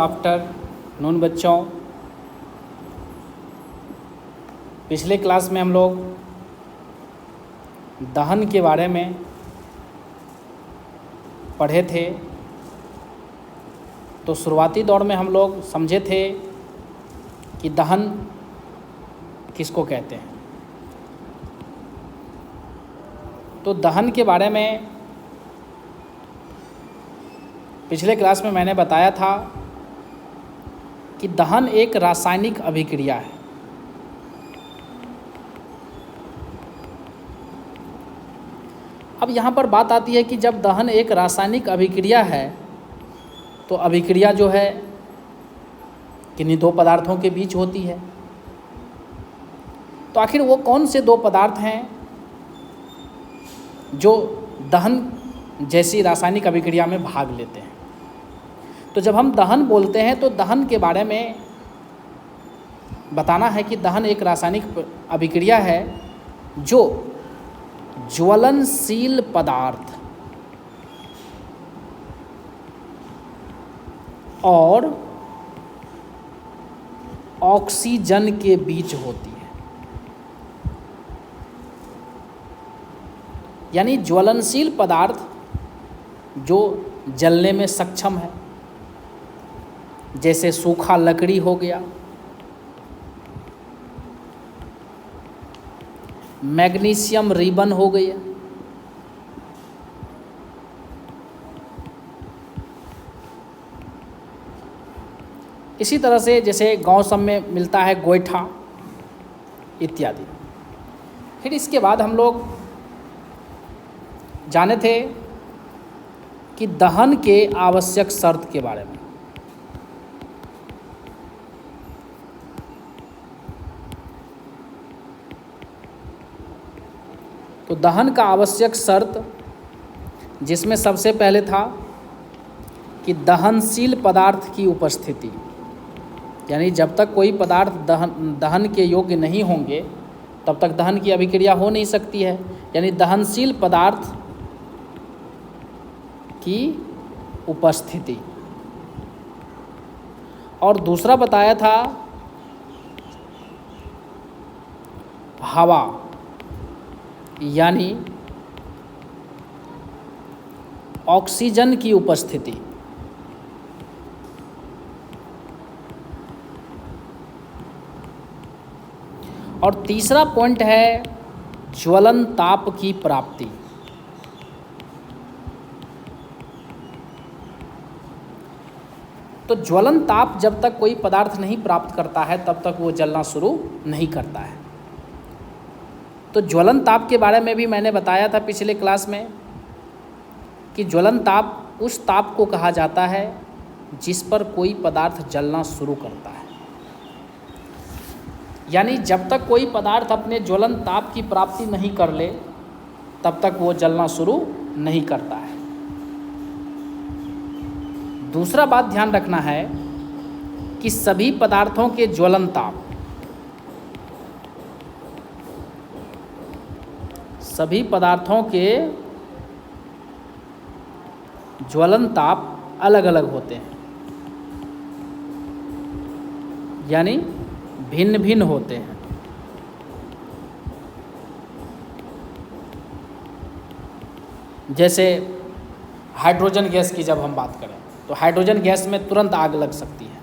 Afternoon बच्चों, पिछले class में हम लोग दहन के बारे में पढ़े थे। तो शुरुआती दौर में हम लोग समझे थे कि दहन किसको कहते हैं। तो दहन के बारे में पिछले क्लास में मैंने बताया था कि दहन एक रासायनिक अभिक्रिया है। अब यहाँ पर बात आती है कि जब दहन एक रासायनिक अभिक्रिया है तो अभिक्रिया जो है किन्हीं दो पदार्थों के बीच होती है। तो आखिर वो कौन से दो पदार्थ हैं जो दहन जैसी रासायनिक अभिक्रिया में भाग लेते हैं। तो जब हम दहन बोलते हैं तो दहन के बारे में बताना है कि दहन एक रासायनिक अभिक्रिया है जो ज्वलनशील पदार्थ और ऑक्सीजन के बीच होती है। यानी ज्वलनशील पदार्थ जो जलने में सक्षम है, जैसे सूखा लकड़ी हो गया, मैग्नीशियम रिबन हो गया, इसी तरह से जैसे गांव सब में मिलता है गोईठा इत्यादि। फिर इसके बाद हम लोग जाने थे कि दहन के आवश्यक शर्त के बारे में। तो दहन का आवश्यक शर्त जिसमें सबसे पहले था कि दहनशील पदार्थ की उपस्थिति, यानी जब तक कोई पदार्थ दहन के योग्य नहीं होंगे तब तक दहन की अभिक्रिया हो नहीं सकती है। यानी दहनशील पदार्थ की उपस्थिति। और दूसरा बताया था हवा, यानी ऑक्सीजन की उपस्थिति। और तीसरा पॉइंट है ज्वलन ताप की प्राप्ति। तो ज्वलन ताप जब तक कोई पदार्थ नहीं प्राप्त करता है तब तक वो जलना शुरू नहीं करता है। तो ज्वलन ताप के बारे में भी मैंने बताया था पिछले क्लास में कि ज्वलन ताप उस ताप को कहा जाता है जिस पर कोई पदार्थ जलना शुरू करता है। यानी जब तक कोई पदार्थ अपने ज्वलन ताप की प्राप्ति नहीं कर ले तब तक वो जलना शुरू नहीं करता है। दूसरा बात ध्यान रखना है कि सभी पदार्थों के ज्वलन ताप, सभी पदार्थों के ज्वलन ताप अलग अलग होते हैं, यानी भिन्न भिन्न होते हैं। जैसे हाइड्रोजन गैस की जब हम बात करें तो हाइड्रोजन गैस में तुरंत आग लग सकती है।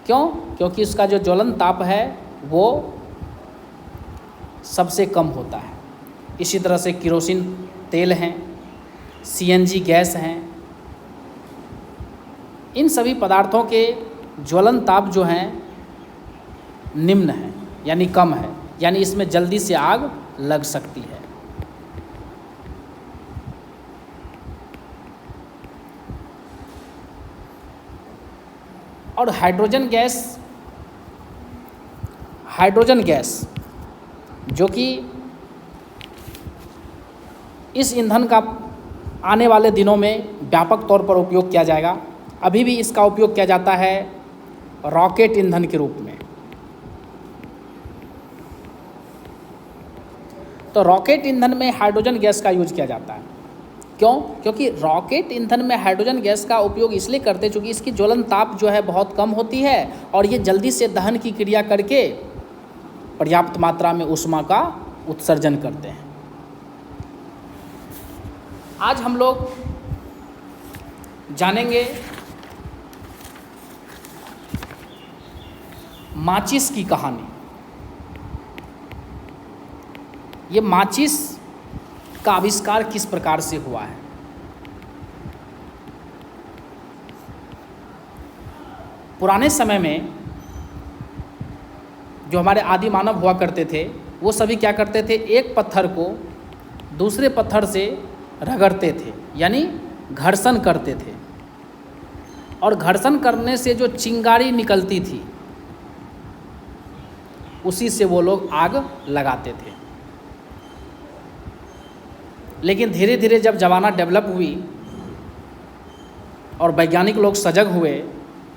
क्यों? क्योंकि उसका जो ज्वलन ताप है वो सबसे कम होता है। इसी तरह से केरोसिन तेल हैं, सीएनजी गैस हैं, इन सभी पदार्थों के ज्वलन ताप जो हैं निम्न है, यानी कम है, यानी इसमें जल्दी से आग लग सकती है। और हाइड्रोजन गैस जो कि इस ईंधन का आने वाले दिनों में व्यापक तौर पर उपयोग किया जाएगा। अभी भी इसका उपयोग किया जाता है रॉकेट ईंधन के रूप में। तो रॉकेट ईंधन में हाइड्रोजन गैस का यूज किया जाता है। क्यों? क्योंकि रॉकेट ईंधन में हाइड्रोजन गैस का उपयोग इसलिए करते हैं क्योंकि इसकी ज्वलन ताप जो है बहुत कम होती है और ये जल्दी से दहन की क्रिया करके पर्याप्त मात्रा में ऊष्मा का उत्सर्जन करते हैं। आज हम लोग जानेंगे माचिस की कहानी। ये माचिस का आविष्कार किस प्रकार से हुआ है। पुराने समय में जो हमारे आदि मानव हुआ करते थे वो सभी क्या करते थे, एक पत्थर को दूसरे पत्थर से रगड़ते थे, यानी घर्षण करते थे, और घर्षण करने से जो चिंगारी निकलती थी उसी से वो लोग आग लगाते थे। लेकिन धीरे धीरे जब ज़माना डेवलप हुई और वैज्ञानिक लोग सजग हुए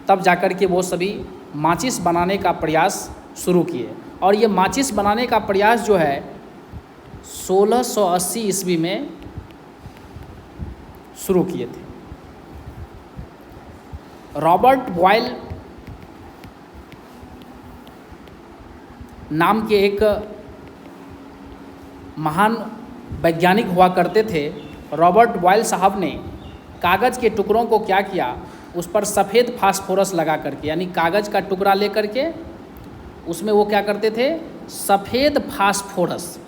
तब जाकर के वो सभी माचिस बनाने का प्रयास शुरू किए। और ये माचिस बनाने का प्रयास जो है 1680 ईस्वी में शुरू किए थे। रॉबर्ट बॉयल नाम के एक महान वैज्ञानिक हुआ करते थे। रॉबर्ट बॉयल साहब ने कागज़ के टुकड़ों को क्या किया, उस पर सफ़ेद फास्फोरस लगा करके, यानी कागज़ का टुकड़ा ले करके उसमें वो क्या करते थे, सफ़ेद फास्फोरस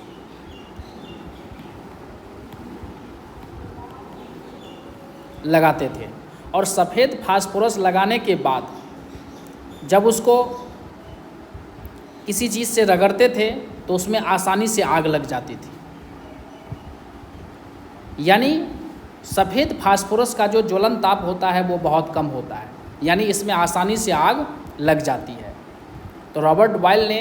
लगाते थे। और सफ़ेद फास्फोरस लगाने के बाद जब उसको किसी चीज़ से रगड़ते थे तो उसमें आसानी से आग लग जाती थी। यानी सफ़ेद फास्फोरस का जो ज्वलन ताप होता है वो बहुत कम होता है, यानी इसमें आसानी से आग लग जाती है। तो रॉबर्ट बॉयल ने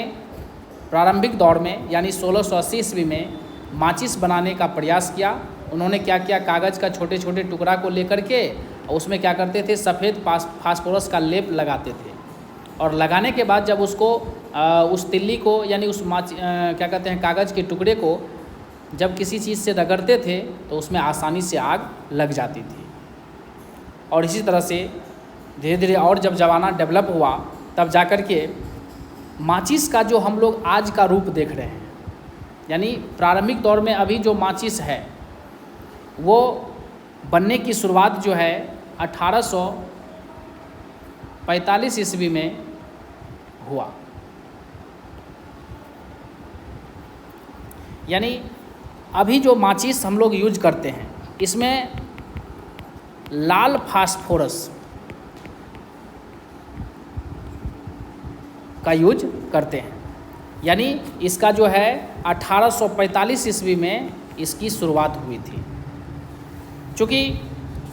प्रारंभिक दौर में यानी 1680 ईस्वी में माचिस बनाने का प्रयास किया। उन्होंने क्या किया, कागज़ का छोटे छोटे टुकड़ा को लेकर के उसमें क्या करते थे, सफ़ेद फास्फोरस का लेप लगाते थे। और लगाने के बाद जब उसको उस तिल्ली को यानी उस क्या कहते हैं कागज़ के टुकड़े को जब किसी चीज़ से रगड़ते थे तो उसमें आसानी से आग लग जाती थी। और इसी तरह से धीरे धीरे और जब ज़माना डेवलप हुआ तब जाकर के माचिस का जो हम लोग आज का रूप देख रहे हैं, यानी प्रारंभिक दौर में अभी जो माचिस है वो बनने की शुरुआत जो है 1845 ईस्वी में हुआ। यानी अभी जो माचिस हम लोग यूज करते हैं इसमें लाल फास्फोरस का यूज करते हैं। यानी इसका जो है 1845 ईस्वी में इसकी शुरुआत हुई थी। चूँकि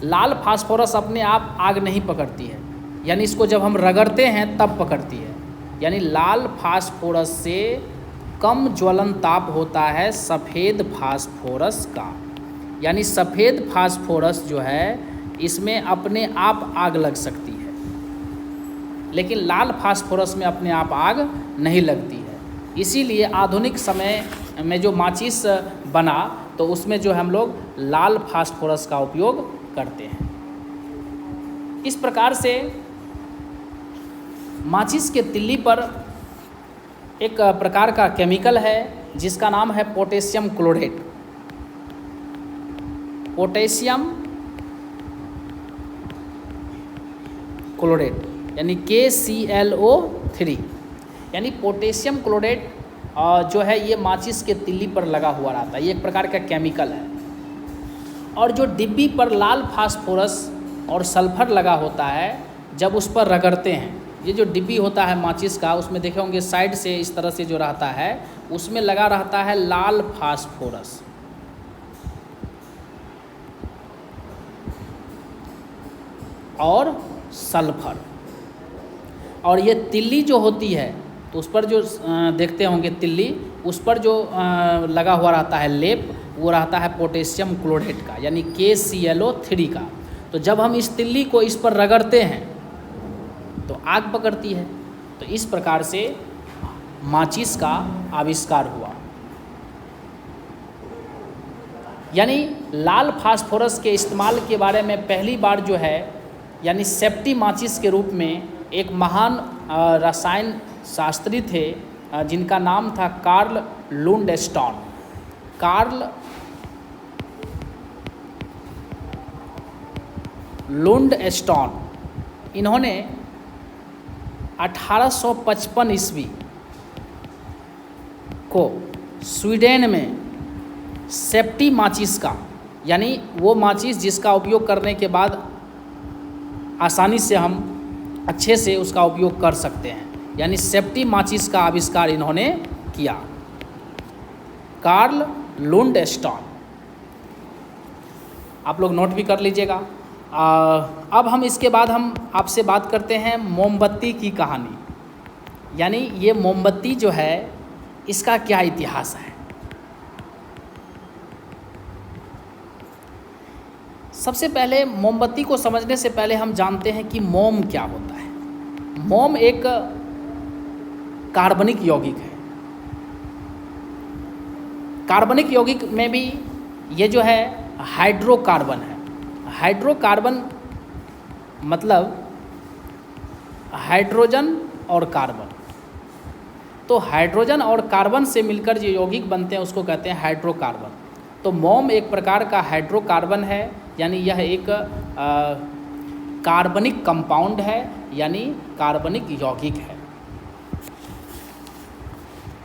लाल फास्फोरस अपने आप आग नहीं पकड़ती है, यानी इसको जब हम रगड़ते हैं तब पकड़ती है। यानी लाल फास्फोरस से कम ज्वलन ताप होता है सफ़ेद फास्फोरस का। यानी सफ़ेद फास्फोरस जो है इसमें अपने आप आग लग सकती है, लेकिन लाल फास्फोरस में अपने आप आग नहीं लगती है। इसीलिए आधुनिक समय में जो माचिस बना तो उसमें जो हम लोग लाल फास्फोरस का उपयोग करते हैं। इस प्रकार से माचिस के तिल्ली पर एक प्रकार का केमिकल है जिसका नाम है पोटेशियम क्लोरेट। पोटेशियम क्लोरेट यानी KClO3, यानी पोटेशियम क्लोरेट जो है ये माचिस के तिल्ली पर लगा हुआ रहता है। ये एक प्रकार का केमिकल है। और जो डिब्बी पर लाल फास्फोरस और सल्फर लगा होता है, जब उस पर रगड़ते हैं, ये जो डिब्बी होता है माचिस का उसमें देखे होंगे साइड से इस तरह से जो रहता है उसमें लगा रहता है लाल फास्फोरस। और सल्फर। और ये तिल्ली जो होती है तो उस पर जो देखते होंगे तिल्ली, उस पर जो लगा हुआ रहता है लेप, वो रहता है पोटेशियम क्लोरेट का यानी KClO3 का। तो जब हम इस तिल्ली को इस पर रगड़ते हैं तो आग पकड़ती है। तो इस प्रकार से माचिस का आविष्कार हुआ। यानी लाल फास्फोरस के इस्तेमाल के बारे में पहली बार जो है यानी सेफ्टी माचिस के रूप में एक महान रसायन शास्त्री थे जिनका नाम था कार्ल लुंडस्टॉन। कार्ल लुंडस्टॉन इन्होंने 1855 ईस्वी को स्वीडन में सेफ्टी माचिस का, यानी वो माचिस जिसका उपयोग करने के बाद आसानी से हम अच्छे से उसका उपयोग कर सकते हैं, यानी सेफ्टी माचिस का आविष्कार इन्होंने किया, कार्ल लुंडस्टॉन। आप लोग नोट भी कर लीजिएगा। अब हम इसके बाद हम आपसे बात करते हैं मोमबत्ती की कहानी, यानी ये मोमबत्ती जो है इसका क्या इतिहास है। सबसे पहले मोमबत्ती को समझने से पहले हम जानते हैं कि मोम क्या होता है। मोम एक कार्बनिक यौगिक है। कार्बनिक यौगिक में भी ये जो है हाइड्रोकार्बन है। हाइड्रोकार्बन मतलब हाइड्रोजन और कार्बन। तो हाइड्रोजन और कार्बन से मिलकर जो यौगिक बनते हैं उसको कहते हैं हाइड्रोकार्बन। तो मोम एक प्रकार का हाइड्रोकार्बन है, यानी यह एक कार्बनिक कंपाउंड है, यानी कार्बनिक यौगिक है।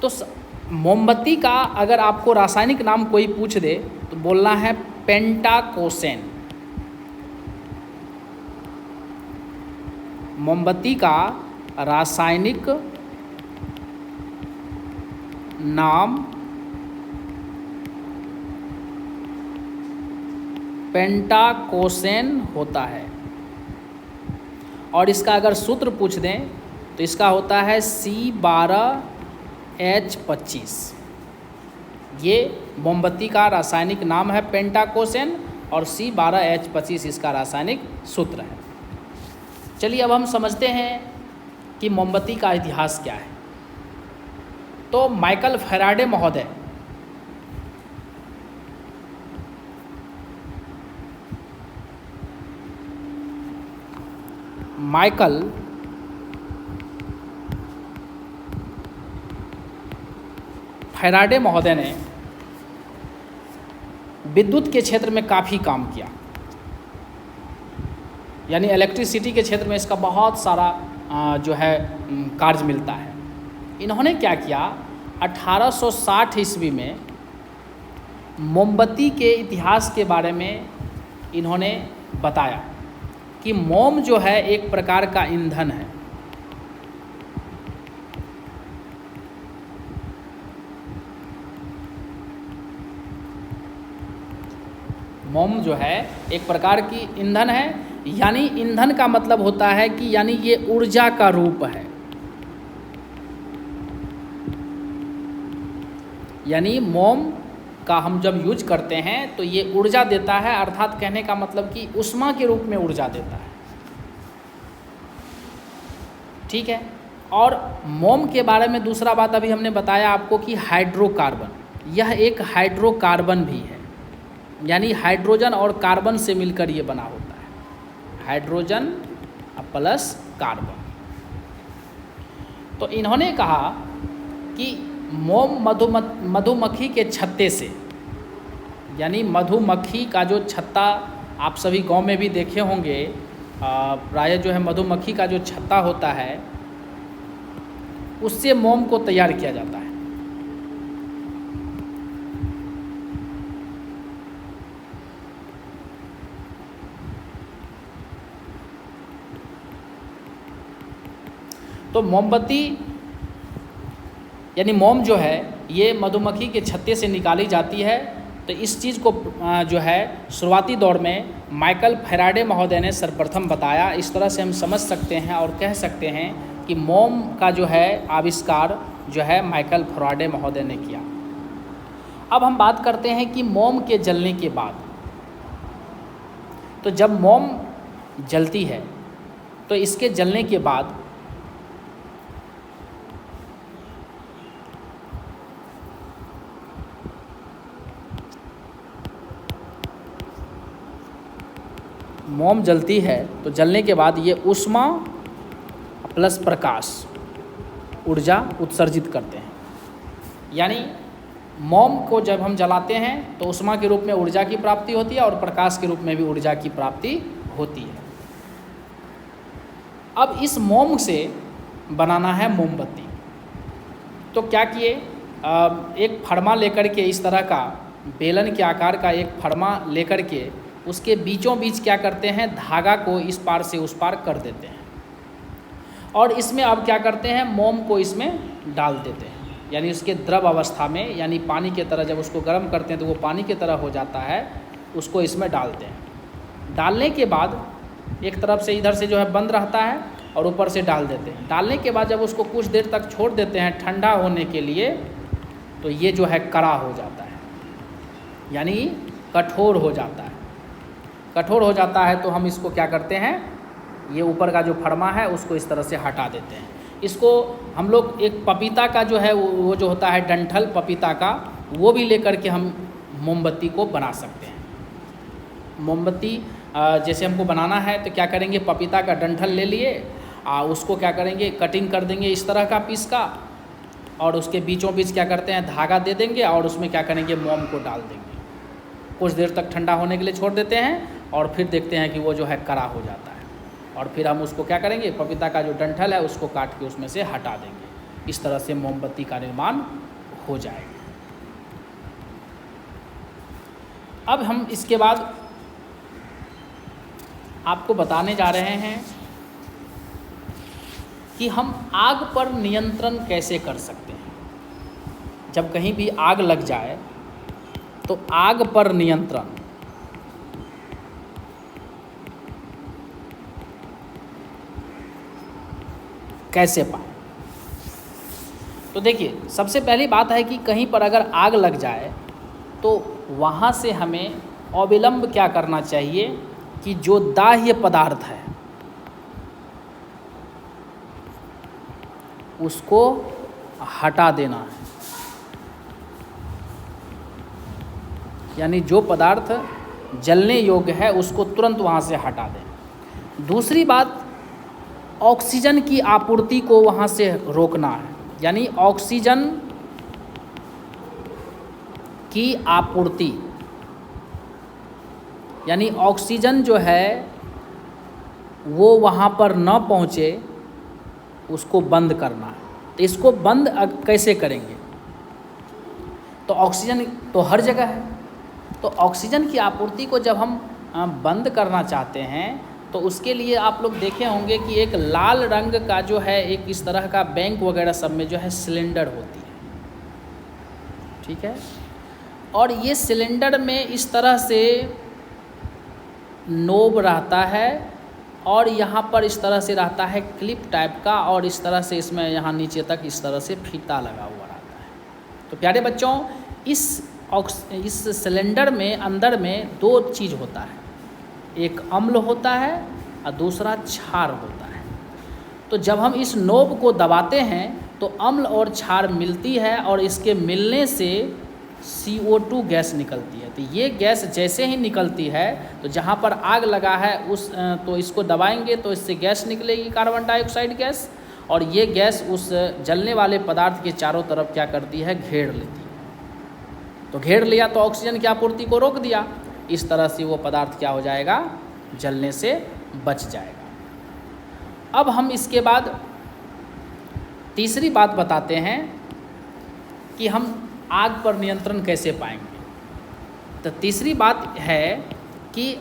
तो मोमबत्ती का अगर आपको रासायनिक नाम कोई पूछ दे तो बोलना है पेंटाकोसेन। मोमबत्ती का रासायनिक नाम पेंटाकोसेन होता है, और इसका अगर सूत्र पूछ दें तो इसका होता है C12H25। ये मोमबत्ती का रासायनिक नाम है पेंटाकोसेन और C12H25 इसका रासायनिक सूत्र है। चलिए अब हम समझते हैं कि मोमबत्ती का इतिहास क्या है। तो माइकल फैराडे महोदय माइकल फैराडे महोदय ने विद्युत के क्षेत्र में काफ़ी काम किया, यानी इलेक्ट्रिसिटी के क्षेत्र में इसका बहुत सारा जो है कार्य मिलता है। इन्होंने क्या किया, 1860 ईस्वी में मोमबत्ती के इतिहास के बारे में इन्होंने बताया कि मोम जो है एक प्रकार का ईंधन है। मोम जो है एक प्रकार की ईंधन है, यानी ईंधन का मतलब होता है कि यानी ये ऊर्जा का रूप है, यानी मोम का हम जब यूज करते हैं तो ये ऊर्जा देता है, अर्थात कहने का मतलब कि ऊष्मा के रूप में ऊर्जा देता है। ठीक है। और मोम के बारे में दूसरा बात अभी हमने बताया आपको कि हाइड्रोकार्बन, यह एक हाइड्रोकार्बन भी है, यानी हाइड्रोजन और कार्बन से मिलकर ये बना होता है, हाइड्रोजन प्लस कार्बन। तो इन्होंने कहा कि मोम मधुमक्खी के छत्ते से, यानी मधुमक्खी का जो छत्ता आप सभी गांव में भी देखे होंगे, प्रायः जो है मधुमक्खी का जो छत्ता होता है उससे मोम को तैयार किया जाता है। तो मोमबत्ती यानी मोम जो है ये मधुमक्खी के छत्ते से निकाली जाती है। तो इस चीज़ को जो है शुरुआती दौर में माइकल फैराडे महोदय ने सर्वप्रथम बताया। इस तरह से हम समझ सकते हैं और कह सकते हैं कि मोम का जो है आविष्कार जो है माइकल फैराडे महोदय ने किया। अब हम बात करते हैं कि मोम के जलने के बाद, तो जब मोम जलती है तो इसके जलने के बाद मोम जलती है तो जलने के बाद ये ऊष्मा प्लस प्रकाश ऊर्जा उत्सर्जित करते हैं। यानी मोम को जब हम जलाते हैं तो ऊष्मा के रूप में ऊर्जा की प्राप्ति होती है और प्रकाश के रूप में भी ऊर्जा की प्राप्ति होती है। अब इस मोम से बनाना है मोमबत्ती। तो क्या किए, एक फरमा लेकर के, इस तरह का बेलन के आकार का एक फरमा लेकर के उसके बीचों बीच क्या करते हैं, धागा को इस पार से उस पार कर देते हैं और इसमें अब क्या करते हैं, मोम को इसमें डाल देते हैं। यानी उसके द्रव अवस्था में, यानी पानी की तरह, जब उसको गर्म करते हैं तो वो पानी की तरह हो जाता है, उसको इसमें डालते हैं। डालने के बाद एक तरफ से इधर से जो है बंद रहता है और ऊपर से डाल देते हैं। डालने के बाद जब उसको कुछ देर तक छोड़ देते हैं ठंडा होने के लिए, तो ये जो है कड़ा हो जाता है, यानी कठोर हो जाता है। कठोर हो जाता है तो हम इसको क्या करते हैं, ये ऊपर का जो फरमा है उसको इस तरह से हटा देते हैं। इसको हम लोग एक पपीता का जो है वो जो होता है डंठल पपीता का, वो भी लेकर के हम मोमबत्ती को बना सकते हैं। मोमबत्ती जैसे हमको बनाना है तो क्या करेंगे, पपीता का डंठल ले लिए, उसको क्या करेंगे, कटिंग कर देंगे इस तरह का पीस का, और उसके बीचों बीच क्या करते हैं, धागा दे देंगे और उसमें क्या करेंगे, मोम को डाल देंगे। कुछ देर तक ठंडा होने के लिए छोड़ देते हैं और फिर देखते हैं कि वो जो है कड़ा हो जाता है, और फिर हम उसको क्या करेंगे, पपीता का जो डंठल है उसको काट के उसमें से हटा देंगे। इस तरह से मोमबत्ती का निर्माण हो जाएगा। अब हम इसके बाद आपको बताने जा रहे हैं कि हम आग पर नियंत्रण कैसे कर सकते हैं। जब कहीं भी आग लग जाए तो आग पर नियंत्रण कैसे पाएं। तो देखिए, सबसे पहली बात है कि कहीं पर अगर आग लग जाए तो वहाँ से हमें अविलंब क्या करना चाहिए कि जो दाह्य पदार्थ है उसको हटा देना है। यानी जो पदार्थ जलने योग्य है उसको तुरंत वहाँ से हटा दें। दूसरी बात, ऑक्सीजन की आपूर्ति को वहाँ से रोकना है। यानी ऑक्सीजन की आपूर्ति, यानी ऑक्सीजन जो है वो वहाँ पर न पहुँचे, उसको बंद करना है। तो इसको बंद कैसे करेंगे, तो ऑक्सीजन तो हर जगह है, तो ऑक्सीजन की आपूर्ति को जब हम बंद करना चाहते हैं तो उसके लिए आप लोग देखे होंगे कि एक लाल रंग का जो है एक इस तरह का बैंक वगैरह सब में जो है सिलेंडर होती है, ठीक है। और ये सिलेंडर में इस तरह से नोब रहता है और यहाँ पर इस तरह से रहता है क्लिप टाइप का, और इस तरह से इसमें यहाँ नीचे तक इस तरह से फीता लगा हुआ रहता है। तो प्यारे बच्चों, इस सिलेंडर में अंदर में दो चीज़ होता है, एक अम्ल होता है और दूसरा क्षार होता है। तो जब हम इस नोब को दबाते हैं तो अम्ल और क्षार मिलती है और इसके मिलने से CO2 गैस निकलती है। तो ये गैस जैसे ही निकलती है तो जहाँ पर आग लगा है तो इसको दबाएंगे तो इससे गैस निकलेगी, कार्बन डाइऑक्साइड गैस, और ये गैस उस जलने वाले पदार्थ के चारों तरफ क्या करती है, घेर लेती है। तो घेर लिया तो ऑक्सीजन की आपूर्ति को रोक दिया। इस तरह से वो पदार्थ क्या हो जाएगा, जलने से बच जाएगा। अब हम इसके बाद तीसरी बात बताते हैं कि हम आग पर नियंत्रण कैसे पाएंगे। तो तीसरी बात है कि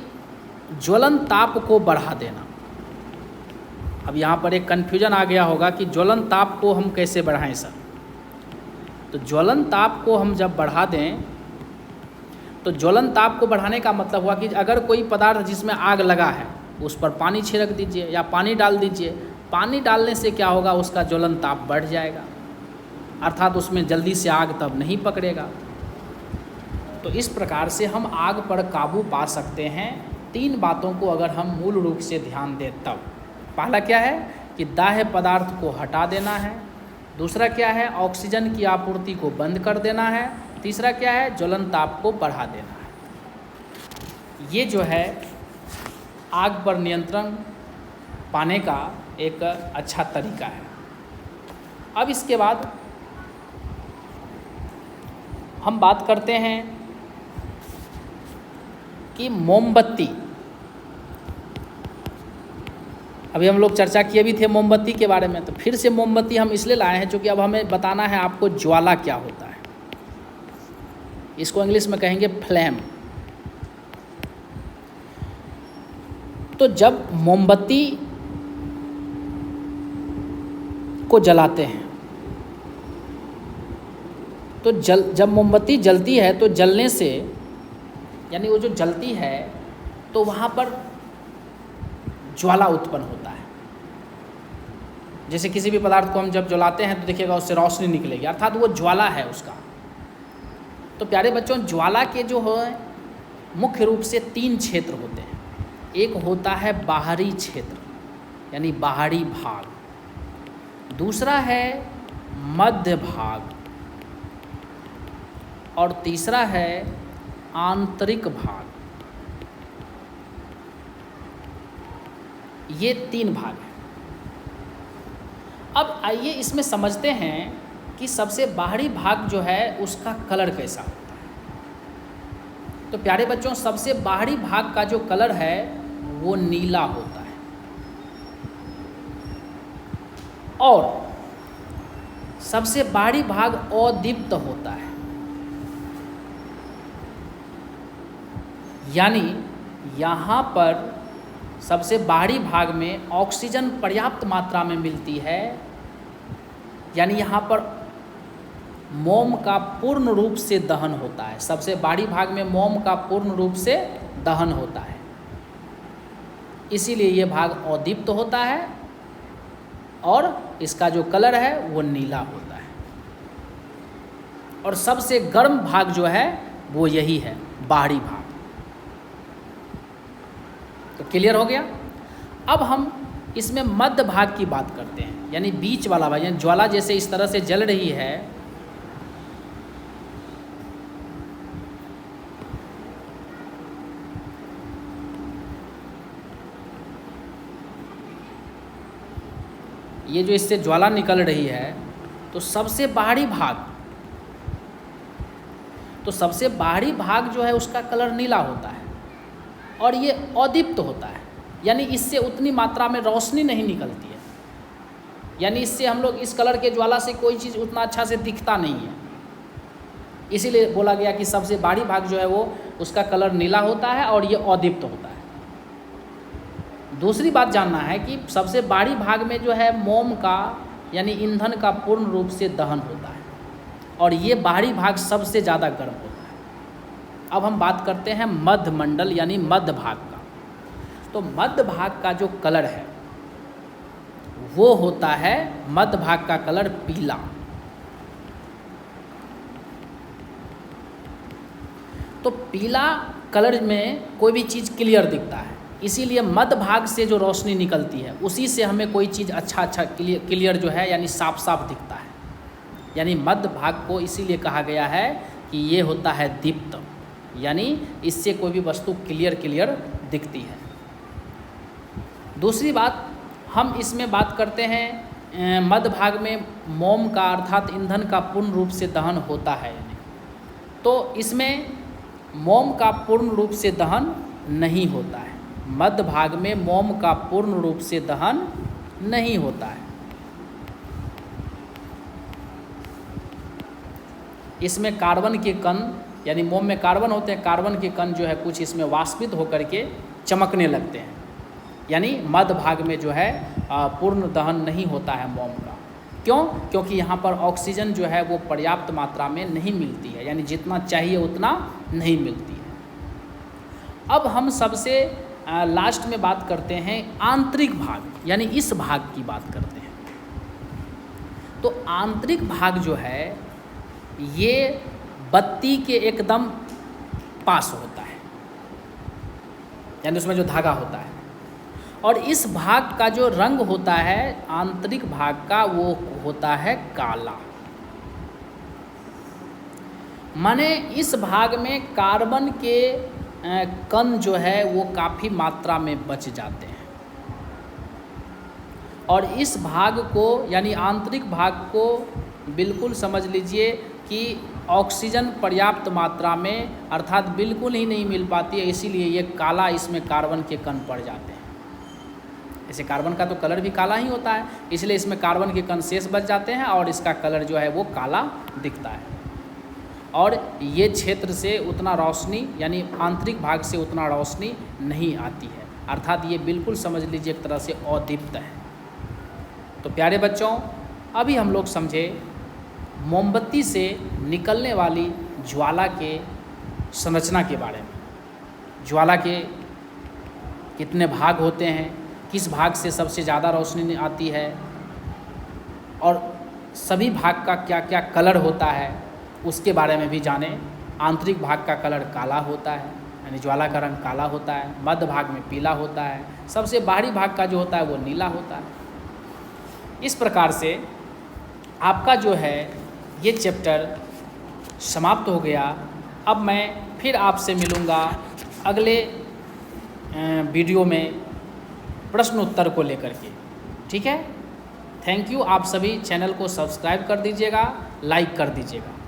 ज्वलन ताप को बढ़ा देना। अब यहाँ पर एक कन्फ्यूजन आ गया होगा कि ज्वलन ताप को हम कैसे बढ़ाएं सर। तो ज्वलन ताप को हम जब बढ़ा दें तो ज्वलन ताप को बढ़ाने का मतलब हुआ कि अगर कोई पदार्थ जिसमें आग लगा है उस पर पानी छिड़क दीजिए या पानी डाल दीजिए। पानी डालने से क्या होगा, उसका ज्वलन ताप बढ़ जाएगा, अर्थात उसमें जल्दी से आग तब नहीं पकड़ेगा। तो इस प्रकार से हम आग पर काबू पा सकते हैं, तीन बातों को अगर हम मूल रूप से ध्यान दें तब। पहला क्या है कि दाह्य पदार्थ को हटा देना है, दूसरा क्या है ऑक्सीजन की आपूर्ति को बंद कर देना है, तीसरा क्या है ज्वलन ताप को बढ़ा देना है। ये जो है आग पर नियंत्रण पाने का एक अच्छा तरीका है। अब इसके बाद हम बात करते हैं कि मोमबत्ती। अभी हम लोग चर्चा किए भी थे मोमबत्ती के बारे में, तो फिर से मोमबत्ती हम इसलिए लाए हैं क्योंकि अब हमें बताना है आपको ज्वाला क्या होता है। इसको इंग्लिश में कहेंगे फ्लेम। तो जब मोमबत्ती को जलाते हैं तो जब मोमबत्ती जलती है तो जलने से, यानी वो जो जलती है तो वहाँ पर ज्वाला उत्पन्न होता है। जैसे किसी भी पदार्थ को हम जब जलाते हैं तो देखिएगा उससे रोशनी निकलेगी, अर्थात वो ज्वाला है उसका। तो प्यारे बच्चों, ज्वाला के जो है मुख्य रूप से 3 क्षेत्र होते हैं। एक होता है बाहरी क्षेत्र, यानी बाहरी भाग। दूसरा है मध्य भाग, और तीसरा है आंतरिक भाग। ये 3 भाग हैं। अब आइए इसमें समझते हैं कि सबसे बाहरी भाग जो है उसका कलर कैसा होता है। तो प्यारे बच्चों, सबसे बाहरी भाग का जो कलर है वो नीला होता है, और सबसे बाहरी भाग अदीप्त होता है, यानी यहाँ पर सबसे बाहरी भाग में ऑक्सीजन पर्याप्त मात्रा में मिलती है, यानी यहाँ पर मोम का पूर्ण रूप से दहन होता है। सबसे बाहरी भाग में मोम का पूर्ण रूप से दहन होता है, इसीलिए ये भाग अदीप्त होता है और इसका जो कलर है वो नीला होता है। और सबसे गर्म भाग जो है वो यही है, बाहरी भाग। तो क्लियर हो गया। अब हम इसमें मध्य भाग की बात करते हैं, यानी बीच वाला भाग, यानी ज्वाला जैसे इस तरह से जल रही है, ये जो इससे ज्वाला निकल रही है, तो सबसे बाहरी भाग जो है उसका कलर नीला होता है और ये अदीप्त होता है, यानी इससे उतनी मात्रा में रोशनी नहीं निकलती है, यानी इससे हम लोग इस कलर के ज्वाला से कोई चीज़ उतना अच्छा से दिखता नहीं है। इसीलिए बोला गया कि सबसे बाहरी भाग जो है वो उसका कलर नीला होता है और ये अदीप्त होता है। दूसरी बात जानना है कि सबसे बाहरी भाग में जो है मोम का, यानी ईंधन का पूर्ण रूप से दहन होता है, और ये बाहरी भाग सबसे ज़्यादा गर्म होता है। अब हम बात करते हैं मध्य मंडल, यानी मध्य भाग का। तो मध्य भाग का जो कलर है वो होता है, मध्य भाग का कलर पीला। तो पीला कलर में कोई भी चीज़ क्लियर दिखता है, इसीलिए मध्य भाग से जो रोशनी निकलती है उसी से हमें कोई चीज़ अच्छा क्लियर जो है, यानी साफ साफ दिखता है। यानी मध्य भाग को इसीलिए कहा गया है कि ये होता है दीप्त, यानी इससे कोई भी वस्तु क्लियर दिखती है। दूसरी बात, हम इसमें बात करते हैं मध्य भाग में मोम का, अर्थात ईंधन का पूर्ण रूप से दहन होता है, यानी तो इसमें मोम का पूर्ण रूप से दहन नहीं होता है। मध्य भाग में मोम का पूर्ण रूप से दहन नहीं होता है। इसमें कार्बन के कण, यानी मोम में कार्बन होते हैं, कार्बन के कण जो है कुछ इसमें वाष्पित होकर के चमकने लगते हैं, यानी मध्य भाग में जो है पूर्ण दहन नहीं होता है मोम का। क्यों? क्योंकि यहाँ पर ऑक्सीजन जो है वो पर्याप्त मात्रा में नहीं मिलती है, यानी जितना चाहिए उतना नहीं मिलती है। अब हम सबसे लास्ट में बात करते हैं आंतरिक भाग, यानी इस भाग की बात करते हैं। तो आंतरिक भाग जो है ये बत्ती के एकदम पास होता है, यानी उसमें जो धागा होता है, और इस भाग का जो रंग होता है आंतरिक भाग का वो होता है काला। माने इस भाग में कार्बन के कण जो है वो काफ़ी मात्रा में बच जाते हैं। और इस भाग को यानी आंतरिक भाग को बिल्कुल समझ लीजिए कि ऑक्सीजन पर्याप्त मात्रा में अर्थात बिल्कुल ही नहीं मिल पाती है, इसीलिए ये काला इसमें कार्बन के कण पड़ जाते हैं। ऐसे कार्बन का तो कलर भी काला ही होता है, इसलिए इसमें कार्बन के कण शेष बच जाते हैं और इसका कलर जो है वो काला दिखता है। और ये क्षेत्र से उतना रोशनी यानी आंतरिक भाग से उतना रोशनी नहीं आती है, अर्थात ये बिल्कुल समझ लीजिए एक तरह से अदीप्त है। तो प्यारे बच्चों, अभी हम लोग समझे मोमबत्ती से निकलने वाली ज्वाला के संरचना के बारे में। ज्वाला के कितने भाग होते हैं, किस भाग से सबसे ज़्यादा रोशनी आती है, और सभी भाग का क्या क्या कलर होता है उसके बारे में भी जाने। आंतरिक भाग का कलर काला होता है यानी ज्वाला का रंग काला होता है, मध्य भाग में पीला होता है, सबसे बाहरी भाग का जो होता है वो नीला होता है। इस प्रकार से आपका जो है ये चैप्टर समाप्त हो गया। अब मैं फिर आपसे मिलूँगा अगले वीडियो में प्रश्न उत्तर को लेकर के, ठीक है। Thank you. आप सभी चैनल को सब्सक्राइब कर दीजिएगा, लाइक कर दीजिएगा।